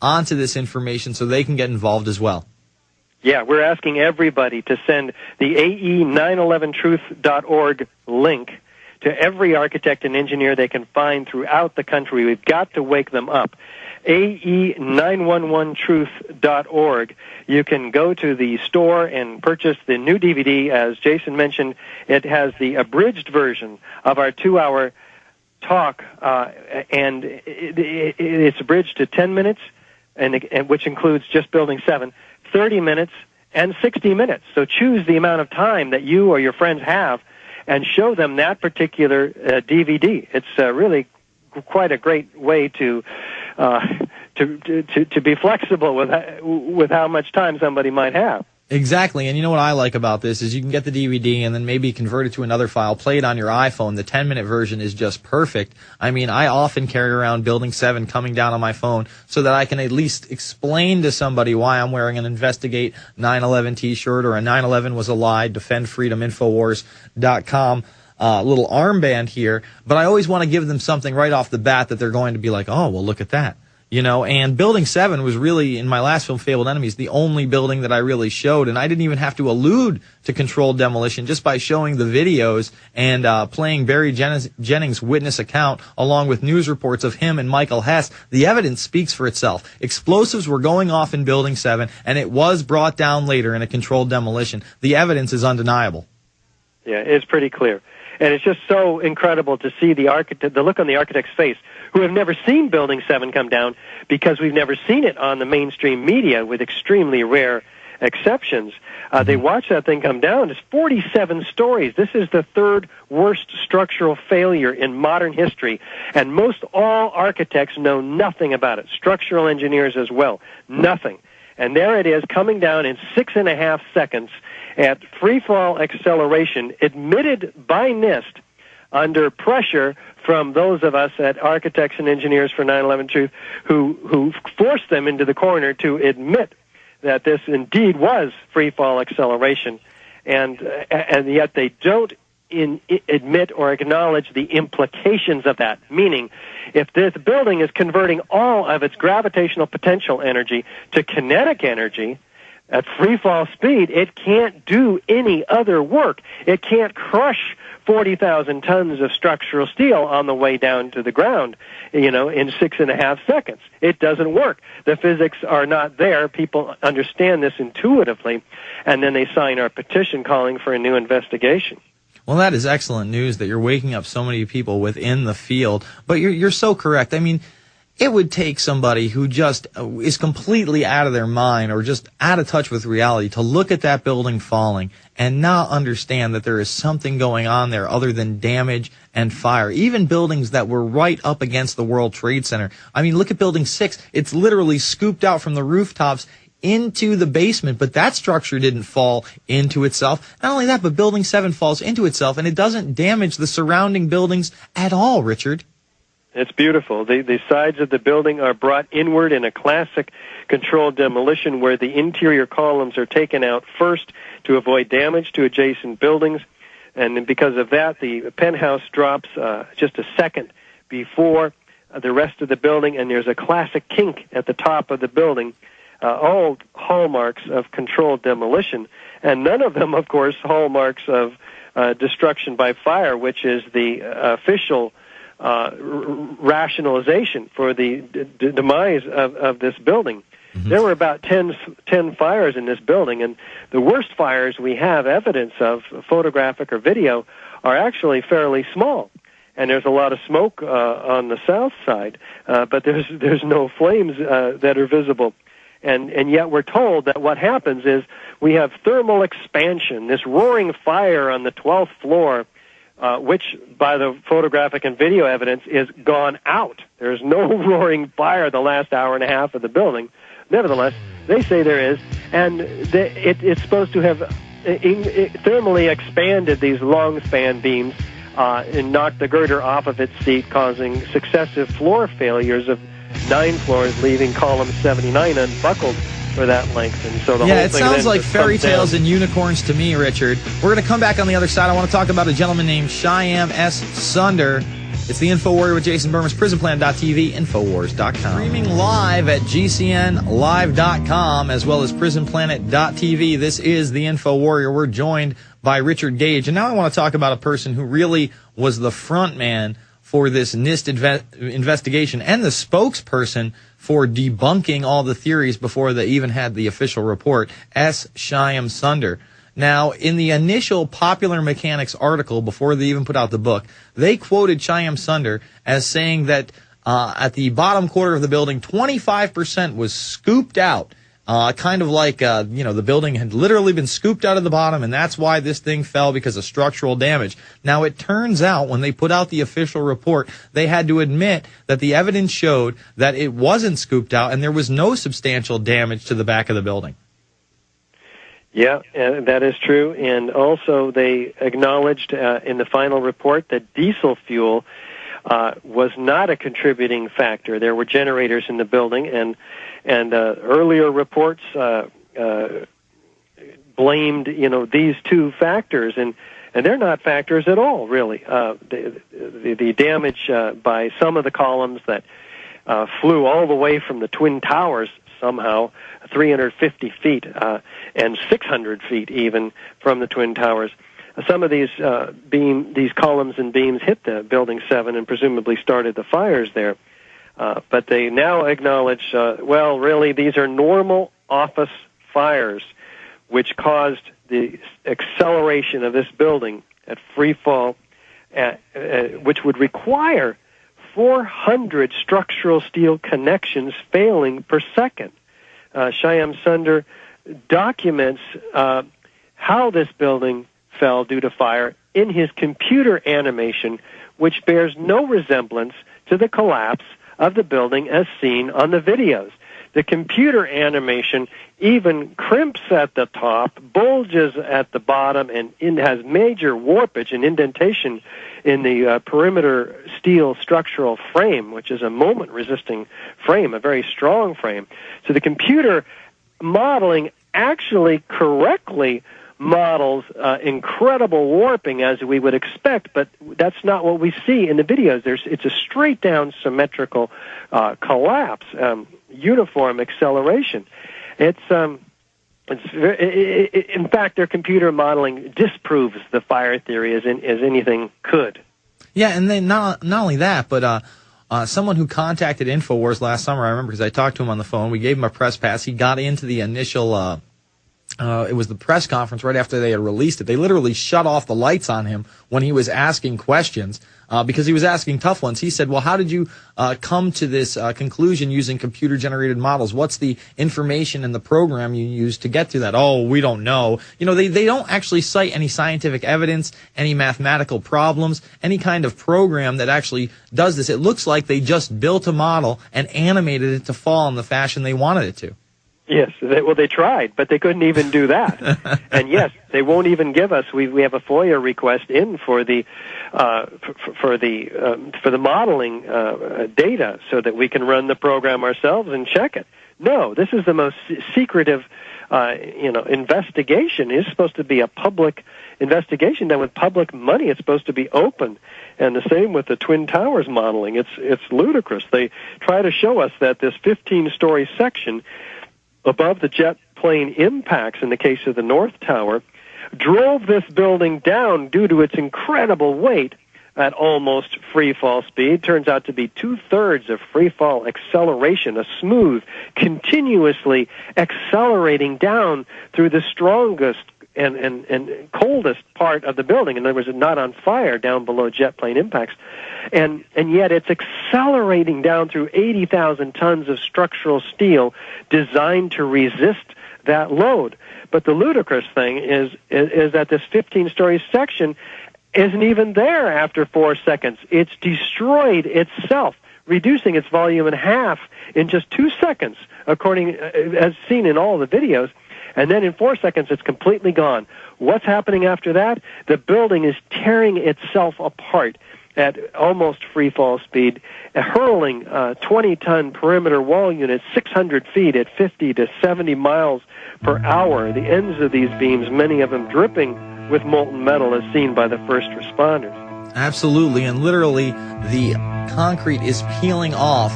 onto this information so they can get involved as well. Yeah, we're asking everybody to send the AE911truth.org link to every architect and engineer they can find throughout the country. We've got to wake them up. AE911truth.org. You can go to the store and purchase the new DVD. As Jason mentioned, it has the abridged version of our 2-hour talk, and it's abridged to 10 minutes, and which includes just Building 7, 30 minutes, and 60 minutes. So choose the amount of time that you or your friends have and show them that particular DVD. It's really quite a great way to be flexible with how much time somebody might have. Exactly, and you know what I like about this is you can get the DVD and then maybe convert it to another file, play it on your iPhone. The 10-minute version is just perfect. I mean, I often carry around Building 7 coming down on my phone so that I can at least explain to somebody why I'm wearing an Investigate 9/11 t-shirt or a 9/11 was a lie, Defend Freedom, Infowars.com little armband here. But I always want to give them something right off the bat that they're going to be like, oh, well, look at that. You know, and Building 7 was really, in my last film, Fabled Enemies, the only building that I really showed, and I didn't even have to allude to controlled demolition just by showing the videos and playing Barry Jennings' witness account along with news reports of him and Michael Hess. The evidence speaks for itself. Explosives were going off in Building 7, and it was brought down later in a controlled demolition. The evidence is undeniable. Yeah, it's pretty clear. And it's just so incredible to see the look on the architect's face, who have never seen Building 7 come down because we've never seen it on the mainstream media, with extremely rare exceptions. They watch that thing come down. It's 47 stories. This is the third worst structural failure in modern history, and most all architects know nothing about it. Structural engineers as well, nothing. And there it is, coming down in 6.5 seconds at free-fall acceleration, admitted by NIST under pressure from those of us at Architects and Engineers for 9/11 Truth who forced them into the corner to admit that this indeed was free-fall acceleration, and yet they don't admit or acknowledge the implications of that, meaning if this building is converting all of its gravitational potential energy to kinetic energy at free fall speed, it can't do any other work. It can't crush 40,000 tons of structural steel on the way down to the ground, in 6.5 seconds. It doesn't work. The physics are not there. People understand this intuitively, and then they sign our petition calling for a new investigation. Well, that is excellent news that you're waking up so many people within the field. But you're so correct. I mean, it would take somebody who just is completely out of their mind or just out of touch with reality to look at that building falling and not understand that there is something going on there other than damage and fire. Even buildings that were right up against the World Trade Center. I mean, look at Building 6. It's literally scooped out from the rooftops into the basement, but that structure didn't fall into itself. Not only that, but Building 7 falls into itself, and it doesn't damage the surrounding buildings at all, Richard. It's beautiful. The sides of the building are brought inward in a classic controlled demolition where the interior columns are taken out first to avoid damage to adjacent buildings. And because of that, the penthouse drops just a second before the rest of the building, and there's a classic kink at the top of the building, all hallmarks of controlled demolition. And none of them, of course, hallmarks of destruction by fire, which is the official rationalization for the demise of this building. Mm-hmm. There were about 10 fires in this building, and the worst fires we have evidence of, photographic or video, are actually fairly small. And there's a lot of smoke on the south side, but there's no flames that are visible. And yet we're told that what happens is we have thermal expansion, this roaring fire on the 12th floor, which, by the photographic and video evidence, is gone out. There's no roaring fire the last hour and a half of the building. Nevertheless, they say there is, and it's supposed to have thermally expanded these long span beams and knocked the girder off of its seat, causing successive floor failures of 9 floors, leaving column 79 unbuckled for that length. And so the whole thing, it sounds like fairy tales and unicorns to me, Richard. We're going to come back on the other side. I want to talk about a gentleman named Shyam S. Sunder. It's the Inforwarrior with Jason Bermas, prisonplanet.tv, Infowars.com. Streaming live at GCNlive.com as well as prisonplanet.tv. This is the Inforwarrior. We're joined by Richard Gage. And now I want to talk about a person who really was the front man for this NIST investigation and the spokesperson for debunking all the theories before they even had the official report, S. Shyam Sunder. Now, in the initial Popular Mechanics article, before they even put out the book, they quoted Shyam Sunder as saying that at the bottom quarter of the building, 25% was scooped out, kind of like, the building had literally been scooped out of the bottom, and that's why this thing fell, because of structural damage. Now, it turns out when they put out the official report, they had to admit that the evidence showed that it wasn't scooped out and there was no substantial damage to the back of the building. Yeah, that is true. And also they acknowledged in the final report that diesel fuel was not a contributing factor. There were generators in the building, and earlier reports blamed these two factors, and they're not factors at all, really. The damage by some of the columns that flew all the way from the Twin Towers somehow 350 feet and 600 feet even from the Twin Towers. Some of these columns and beams hit the Building 7 and presumably started the fires there. But they now acknowledge, really, these are normal office fires which caused the acceleration of this building at free fall, which would require 400 structural steel connections failing per second. Shyam Sunder documents how this building fell due to fire in his computer animation, which bears no resemblance to the collapse of the building as seen on the videos. The computer animation even crimps at the top, bulges at the bottom, and has major warpage and indentation in the perimeter steel structural frame, which is a moment-resisting frame, a very strong frame. So the computer modeling actually correctly models incredible warping as we would expect, but that's not what we see in the videos. It's a straight-down symmetrical collapse, uniform acceleration. In fact, their computer modeling disproves the fire theory as anything could. Yeah, and then not only that, but someone who contacted InfoWars last summer, I remember because I talked to him on the phone, we gave him a press pass. He got into the initial, it was the press conference right after they had released it. They literally shut off the lights on him when he was asking questions because he was asking tough ones. He said, well, how did you come to this conclusion using computer-generated models? What's the information in the program you used to get to that? Oh, we don't know. They don't actually cite any scientific evidence, any mathematical problems, any kind of program that actually does this. It looks like they just built a model and animated it to fall in the fashion they wanted it to. Yes, they tried, but they couldn't even do that. And yes, they won't even give us. We have a FOIA request in for the modeling data so that we can run the program ourselves and check it. No, this is the most secretive, investigation. It's supposed to be a public investigation done with public money. It's supposed to be open. And the same with the Twin Towers modeling. It's ludicrous. They try to show us that this 15-story section above the jet plane impacts, in the case of the North Tower, drove this building down due to its incredible weight at almost free fall speed. Turns out to be 2/3 of free fall acceleration, a smooth, continuously accelerating down through the strongest and coldest part of the building. In other words, it's not on fire down below jet plane impacts. And yet it's accelerating down through 80,000 tons of structural steel designed to resist that load. But the ludicrous thing is that this 15-story section isn't even there after 4 seconds. It's destroyed itself, reducing its volume in half in just 2 seconds, according as seen in all the videos. And then in 4 seconds, it's completely gone. What's happening after that? The building is tearing itself apart at almost free fall speed, hurling 20-ton perimeter wall units 600 feet at 50 to 70 miles per hour. The ends of these beams, many of them dripping with molten metal, as seen by the first responders. Absolutely, and literally the concrete is peeling off